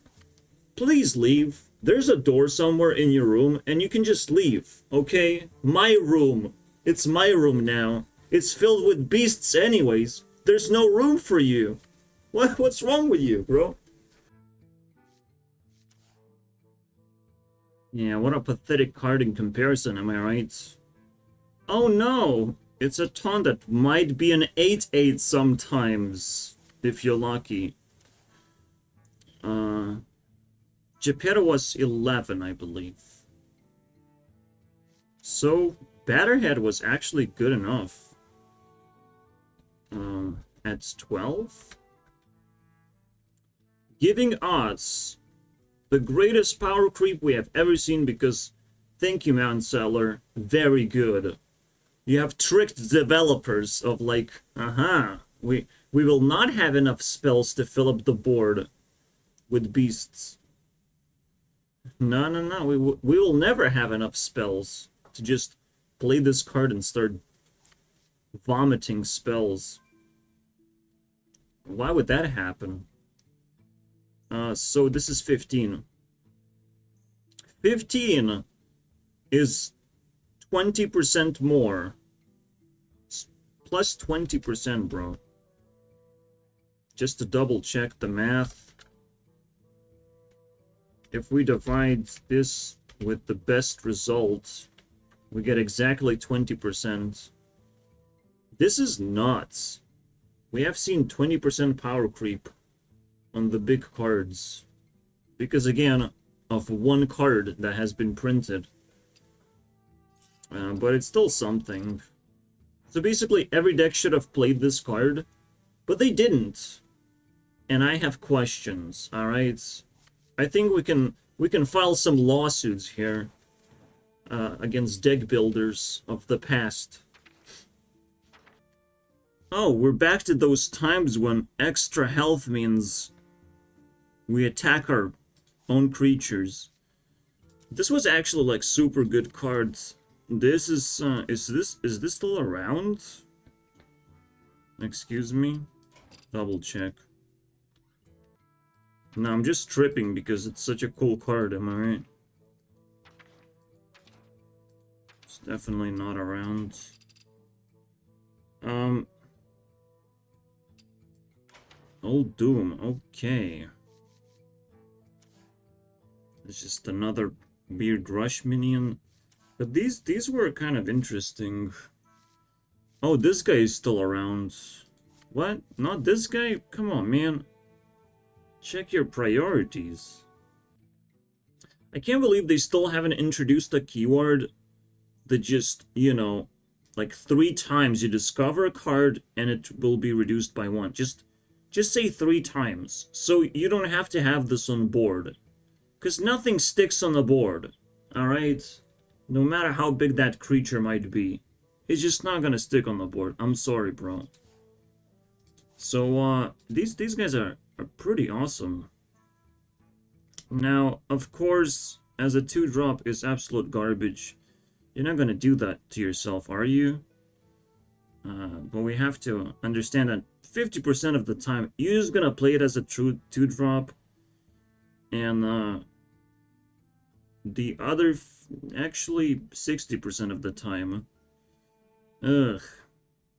please leave. There's a door somewhere in your room, and you can just leave, okay? My room. It's my room now. It's filled with beasts anyways. There's no room for you. What's wrong with you, bro? Yeah, what a pathetic card in comparison, am I right? Oh no! It's a taunt that might be an 8-8 sometimes, if you're lucky. Geppetto was 11, I believe. So, Batterhead was actually good enough. At 12? Giving us the greatest power creep we have ever seen, because, thank you, Mountain Settler, very good. You have tricked developers of like, we will not have enough spells to fill up the board with beasts. No, we will never have enough spells to just play this card and start vomiting spells. Why would that happen? So this is 15. 15 is 20% more. Plus 20%, bro. Just to double check the math. If we divide this with the best result, we get exactly 20%. This is nuts. We have seen 20% power creep on the big cards. Because again, of one card that has been printed. But it's still something. So basically, every deck should have played this card, but they didn't. And I have questions, alright? I think we can file some lawsuits here against deck builders of the past. Oh, we're back to those times when extra health means we attack our own creatures. This was actually like super good cards. This is this still around? Excuse me? Double check. No, I'm just tripping because it's such a cool card, am I right? It's definitely not around. Uldum, okay. It's just another Beard Rush minion. But these were kind of interesting. Oh, this guy is still around. What? Not this guy? Come on, man. Check your priorities. I can't believe they still haven't introduced a keyword that just, you know, like 3 times you discover a card and it will be reduced by 1. Just say 3 times. So you don't have to have this on board. Because nothing sticks on the board. Alright? No matter how big that creature might be, it's just not gonna stick on the board. I'm sorry, bro. So, these guys are pretty awesome. Now, of course, as a 2-drop is absolute garbage. You're not gonna do that to yourself, are you? But we have to understand that 50% of the time, you're just gonna play it as a true 2-drop. And, the other, actually, 60% of the time. Ugh.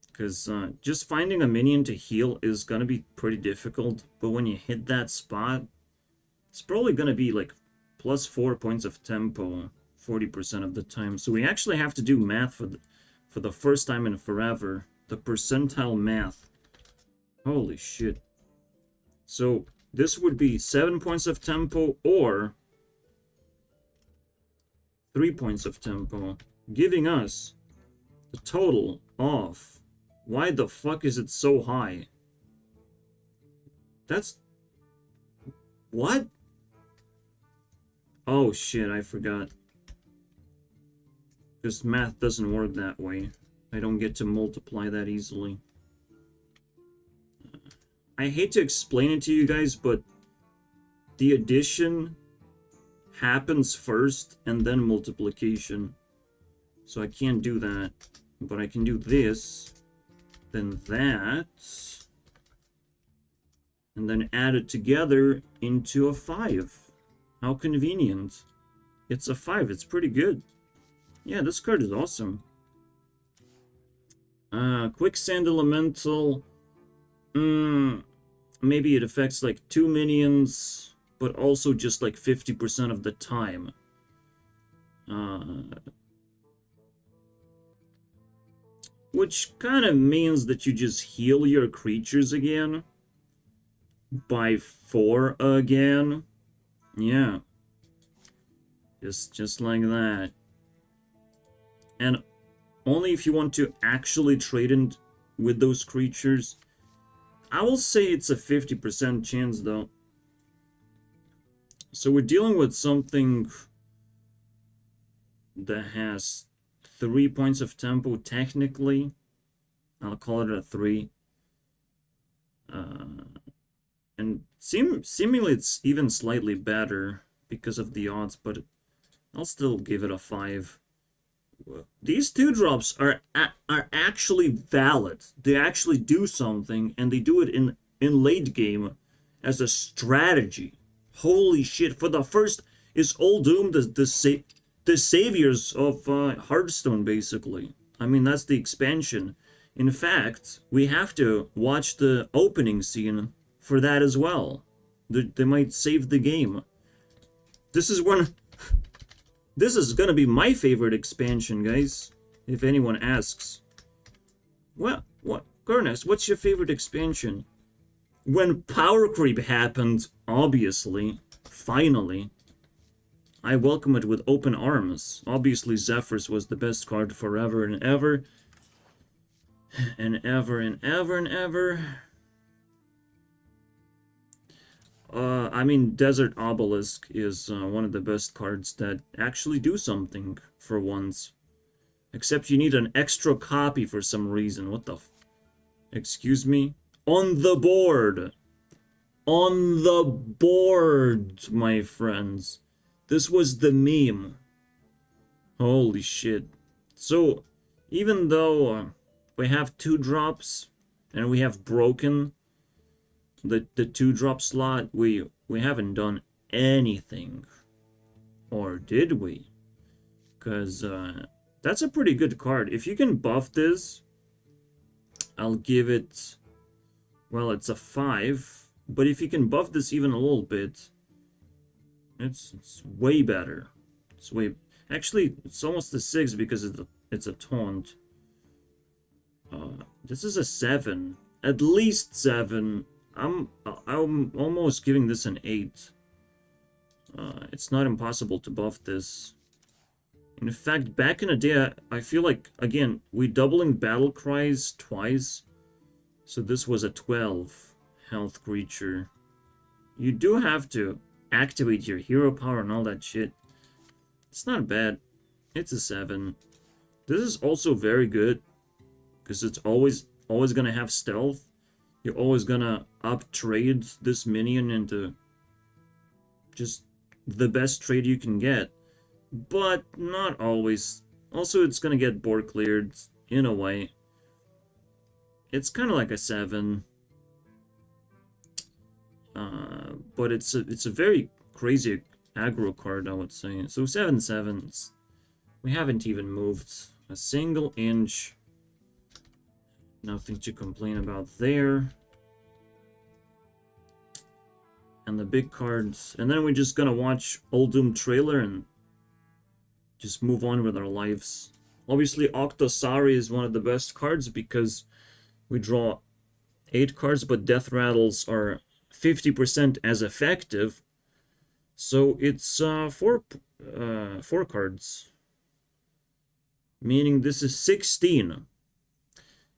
Because just finding a minion to heal is gonna be pretty difficult. But when you hit that spot, it's probably gonna be like plus 4 points of tempo 40% of the time. So we actually have to do math for the first time in forever. The percentile math. Holy shit. So this would be 7 points of tempo or 3 points of tempo, giving us a total of... Why the fuck is it so high? That's... What? Oh shit, I forgot. Because math doesn't work that way. I don't get to multiply that easily. I hate to explain it to you guys, but the addition happens first and then multiplication. So I can't do that. But I can do this, then that, and then add it together into a 5. How convenient. It's a 5. It's pretty good. Yeah, this card is awesome. Quicksand Elemental. Maybe it affects like 2 minions, but also just like 50% of the time. Which kind of means that you just heal your creatures again. By 4 again. Yeah. Just like that. And only if you want to actually trade in with those creatures. I will say it's a 50% chance though. So we're dealing with something that has 3 points of tempo technically. I'll call it a 3. And seemingly it's even slightly better because of the odds, but I'll still give it a 5. These 2-drops are actually valid. They actually do something, and they do it in late game as a strategy. Holy shit! For the first, is Uldum the saviors of Hearthstone, basically. I mean, that's the expansion. In fact, we have to watch the opening scene for that as well. They might save the game. This is gonna be my favorite expansion, guys. If anyone asks. Well, what? Gurnex, what's your favorite expansion? When Powercreep happened, obviously, finally, I welcome it with open arms. Obviously, Zephyrs was the best card forever and ever. And ever and ever and ever. I mean, Desert Obelisk is one of the best cards that actually do something for once. Except you need an extra copy for some reason. What the Excuse me? On the board! On the board, my friends. This was the meme. Holy shit. So, even though we have 2-drops, and we have broken the 2-drop slot, we haven't done anything. Or did we? Because that's a pretty good card. If you can buff this, I'll give it... Well, it's a 5. But if you can buff this even a little bit, it's way better. It's way... Actually, it's almost a 6 because it's a taunt. This is a 7. At least 7. I'm almost giving this an 8. It's not impossible to buff this. In fact, back in the day, I feel like, again, we doubling battle cries twice. So this was a 12 health creature. You do have to activate your hero power and all that shit. It's not bad. It's a 7. This is also very good because it's always gonna have stealth. You're always gonna uptrade this minion into just the best trade you can get, but not always. Also, it's gonna get board cleared in a way. It's kind of like a 7, but it's a very crazy aggro card, I would say. So 7/7s. We haven't even moved a single inch. Nothing to complain about there. And the big cards. And then we're just gonna watch Uldum trailer and just move on with our lives. Obviously, Octosari is one of the best cards because we draw 8 cards, but Death Rattles are 50% as effective. So it's 4 cards. Meaning this is 16.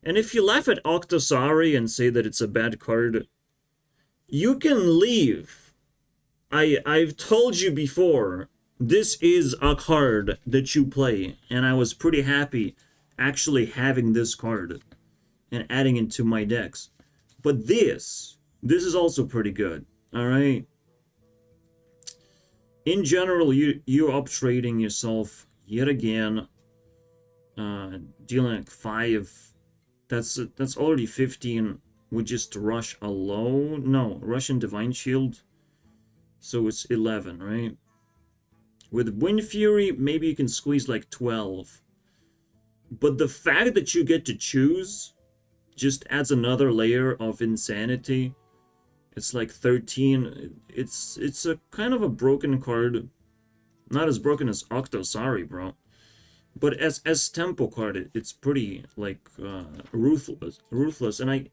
And if you laugh at Octosari and say that it's a bad card, you can leave. I've told you before, this is a card that you play, and I was pretty happy actually having this card and adding it to my decks. But this is also pretty good, alright? In general, you're up-trading yourself yet again, dealing like 5. That's already 15 with just Rush alone. No, Rush and Divine Shield. So it's 11, right? With Wind Fury, maybe you can squeeze like 12. But the fact that you get to choose just adds another layer of insanity. It's like 13. It's a kind of a broken card. Not as broken as Octosari, bro. But as tempo card, it's pretty like ruthless. And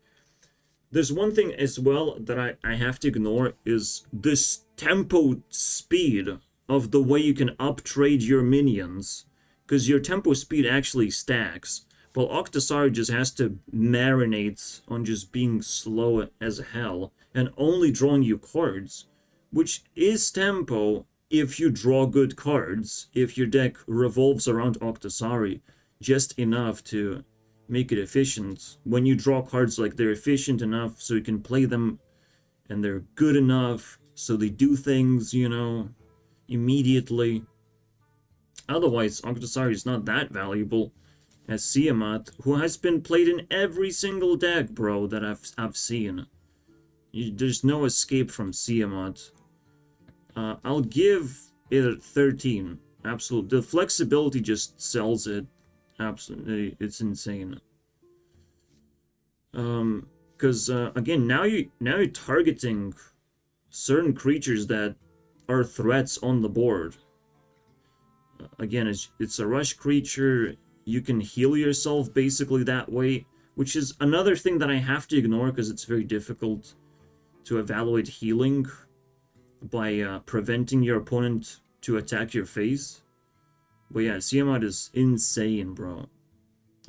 there's one thing as well that I have to ignore is this tempo speed of the way you can uptrade your minions, because your tempo speed actually stacks. While Octosari just has to marinate on just being slow as hell and only drawing you cards, which is tempo if you draw good cards, if your deck revolves around Octosari just enough to make it efficient. When you draw cards, like, they're efficient enough so you can play them, and they're good enough so they do things, you know, immediately. Otherwise, Octosari is not that valuable as Tiamat, who has been played in every single deck, bro, that I've seen. There's no escape from Tiamat. I'll give it a 13. Absolutely. The flexibility just sells it. Absolutely. It's insane. Because, again, now you're targeting certain creatures that are threats on the board. Again, it's a rush creature. You can heal yourself basically that way, which is another thing that I have to ignore because it's very difficult to evaluate healing by preventing your opponent to attack your face. But yeah, Tiamat is insane, bro.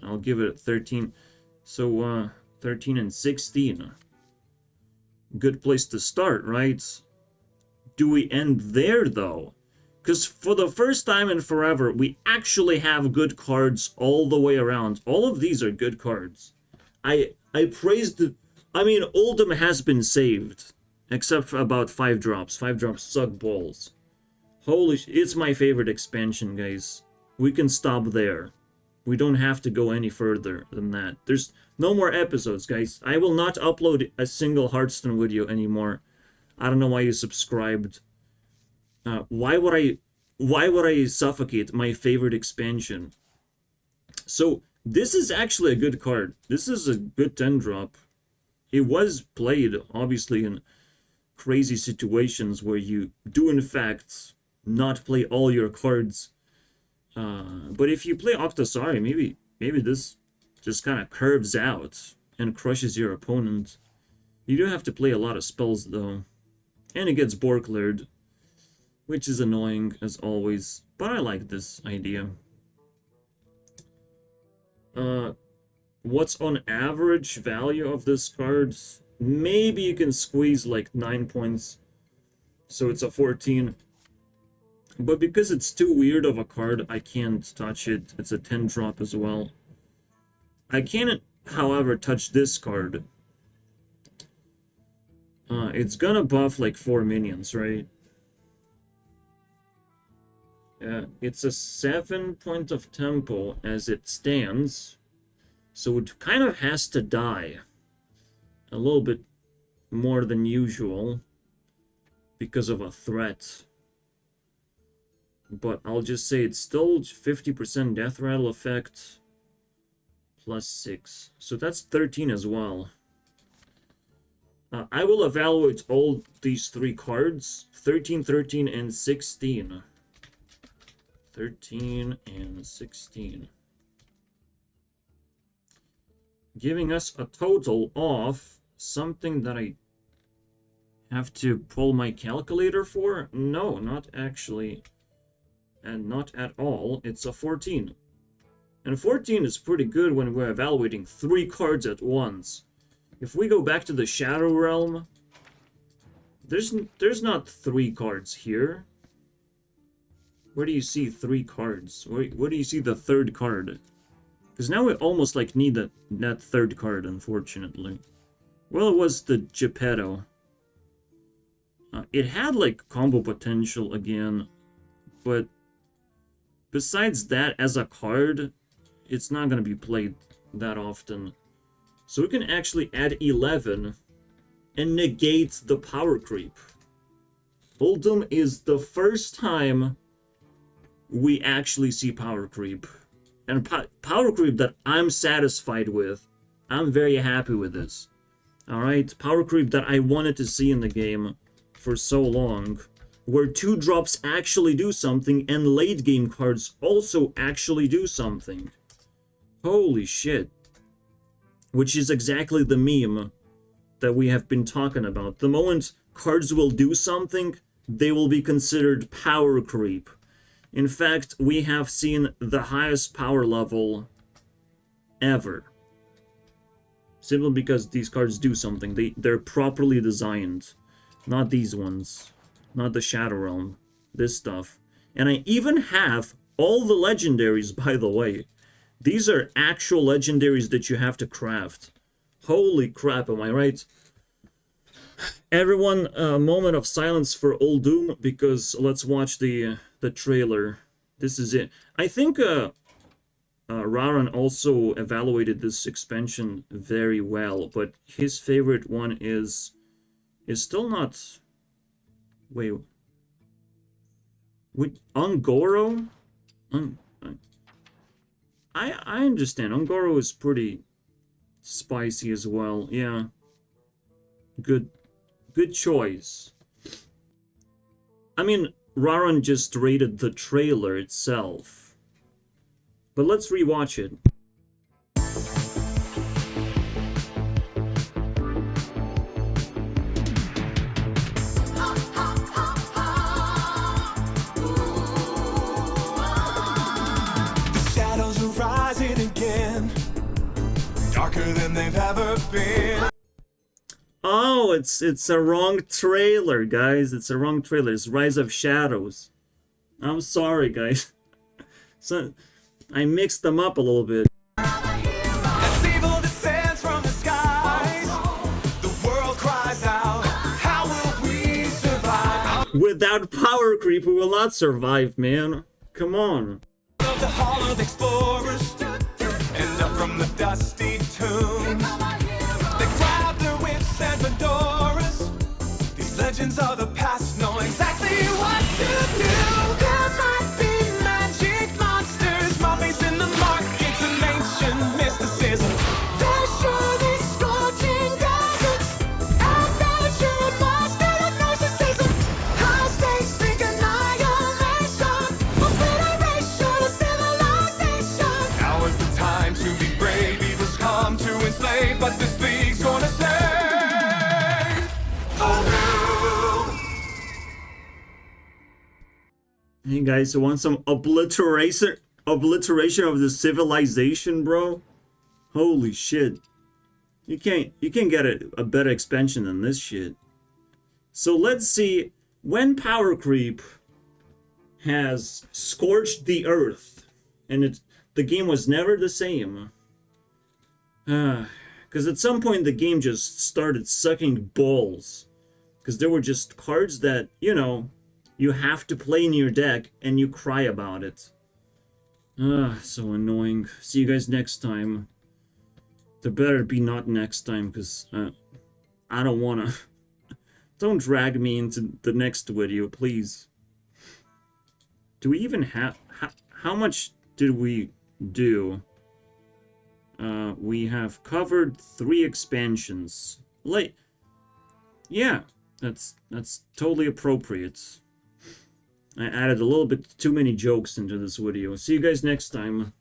I'll give it a 13. So, 13 and 16. Good place to start, right? Do we end there, though? Because for the first time in forever, we actually have good cards all the way around. All of these are good cards. I praised the... I mean, Uldum has been saved. Except for about 5 drops. 5 drops suck balls. Holy it's my favorite expansion, guys. We can stop there. We don't have to go any further than that. There's no more episodes, guys. I will not upload a single Hearthstone video anymore. I don't know why you subscribed. Why would I suffocate my favorite expansion? So, this is actually a good card. This is a good 10-drop. It was played, obviously, in crazy situations where you do, in fact, not play all your cards. But if you play Octosari, maybe this just kind of curves out and crushes your opponent. You do have to play a lot of spells, though. And it gets board cleared, which is annoying, as always. But I like this idea. What's on average value of this card? Maybe you can squeeze like 9 points. So it's a 14. But because it's too weird of a card, I can't touch it. It's a 10 drop as well. I can't, however, touch this card. It's gonna buff like 4 minions, right? It's a 7 point of tempo as it stands. So it kind of has to die. A little bit more than usual. Because of a threat. But I'll just say it's still 50% death rattle effect. Plus 6. So that's 13 as well. I will evaluate all these 3 cards. 13, 13, and 16. 13 and 16. Giving us a total of something that I have to pull my calculator for? No, not actually. And not at all. It's a 14. And 14 is pretty good when we're evaluating 3 cards at once. If we go back to the Shadow Realm, there's not 3 cards here. Where do you see 3 cards? Where do you see the 3rd card? Because now we almost like need that 3rd card, unfortunately. Well, it was the Geppetto. It had like combo potential again, but besides that, as a card, it's not going to be played that often. So we can actually add 11 and negate the Powercreep. Uldum is the first time we actually see Powercreep. And Powercreep that I'm satisfied with. I'm very happy with this. Alright, Powercreep that I wanted to see in the game for so long. Where 2 drops actually do something and late game cards also actually do something. Holy shit. Which is exactly the meme that we have been talking about. The moment cards will do something, they will be considered power creep. In fact, we have seen the highest power level ever. Simply because these cards do something. They're properly designed. Not these ones. Not the Shadow Realm. This stuff. And I even have all the legendaries, by the way. These are actual legendaries that you have to craft. Holy crap, am I right? Everyone, a moment of silence for Uldum, because let's watch the trailer. This is it. I think Raran also evaluated this expansion very well, but his favorite one is still not... Wait. With Ungoro? I understand. Ungoro is pretty spicy as well. Yeah. Good choice. I mean, Raran just rated the trailer itself. But let's rewatch it. Than they've ever been. Oh, it's a wrong trailer, guys. It's a wrong trailer. It's Rise of Shadows. I'm sorry, guys. So I mixed them up a little bit. As evil descends from the skies, the world cries out, how will we survive? Without Powercreep, we will not survive, man. Come on. Of the hall of explorers, and up from the dusty tomb, they grab their whips and fedoras. These legends of the past know exactly what to do. There might be magic monsters, mummies in the markets, and ancient mysticism. There's surely scorching deserts, and there's your monster of narcissism. High stakes think annihilation, obliteration of civilization. Now is the time to be brave. Evil's come to enslave, but this league's gonna save. Hey guys, you want some obliteration of the civilization, bro? Holy shit. You can't get a better expansion than this shit. So let's see, when Powercreep has scorched the earth, and the game was never the same. Because at some point the game just started sucking balls. Because there were just cards that, you know, you have to play in your deck and you cry about it. So annoying. See you guys next time. There better be not next time, because I don't wanna. Don't drag me into the next video, please. Do we even have... How much did we do? We have covered 3 expansions. Like, yeah, that's totally appropriate. I added a little bit too many jokes into this video. See you guys next time.